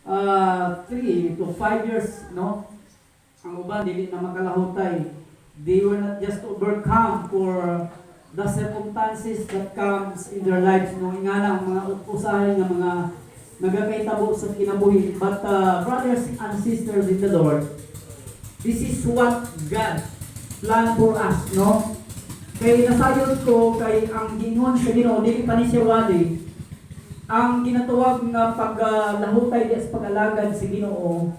3 to 5 years, no? Ang uban, dili na makalahutay. They were not just overcome for the circumstances that comes in their lives. No? Nga lang, mga usahay ng mga nagkakaitabo sa kinabuhi. But brothers and sisters in the Lord, this is what God planned for us, no? Kay nasayod ko, kay ang gingon sa Ginoo, dili pa ni siya wali. Ang ginatuwag nga paglahutay sa pag-alagad sa Ginoo,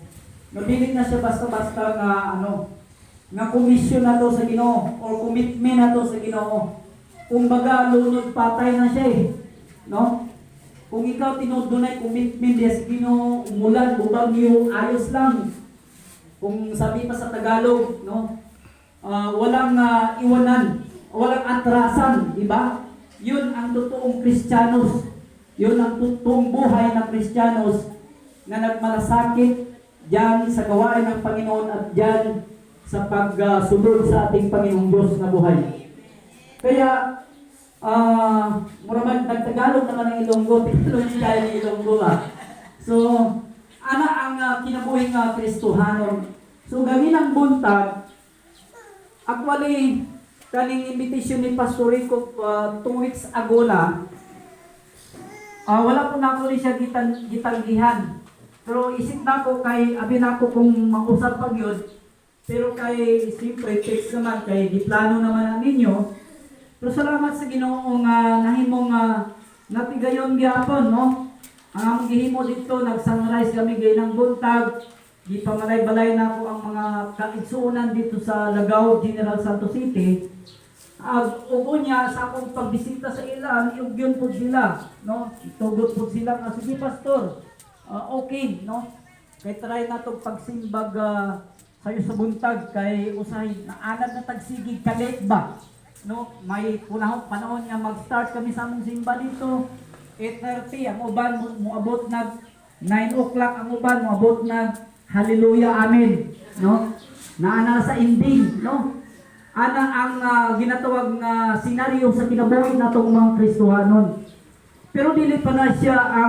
nabilin na siya basta-basta nga komisyon na to sa Ginoo or commitment na to sa Ginoo. Kung baga lunod patay na siya no? Kung ikaw tinudunay commitment diya sa Ginoo, umulan, bubagyo, ayos lang. Kung sabi pa sa Tagalog, no? Walang iwanan, walang atrasan, di ba? Yun ang totoong Kristiyanos. Yun ang totoong buhay ng Kristiyanos na nagmalasakit diyan sa gawain ng Panginoon at diyan sa pagsunod sa ating Panginoong Diyos na buhay. Kaya, muraman, nagtagalog naman ng Ilonggo, tinulong tayo ng Ilonggo So, ana ang kinabuhing Kristohanon. So, gaminang buntag, actually, kaning invitation ni Pastor Rico 2 weeks ago na, wala po na ako siya gitanggihan. Pero isip na ko kay, abi na ko kung mausap pag yun, pero kay, siyempre, text naman, kay diplano naman ang ninyo. Pero salamat sa Ginoo nga nahimong napigayon gyapon, no? Ang among gihimo dito, nag-sunrise kami gayong buntag. Di pa malay-balay na ako ang mga kaigsuunan dito sa Lagao, General Santos City. Ugo niya sa akong pagbisita sa ilan, iugyon po sila, no? Itugot po sila nga, sige pastor, okay, no? Kay try na itong pagsimbag sayo sa buntag, kay usahay na anad na tagsigig kalit ba? No? May panahon nga mag-start kami sa among simba dito, 8:30, ang uban moabot nag 9 o'clock, ang uban moabot nag hallelujah, amen, no? Naana sa ending, no? Ana ang ginatawag nga senaryo sa kinabuhi natong mga Kristohanon. Pero dili pa na siya ang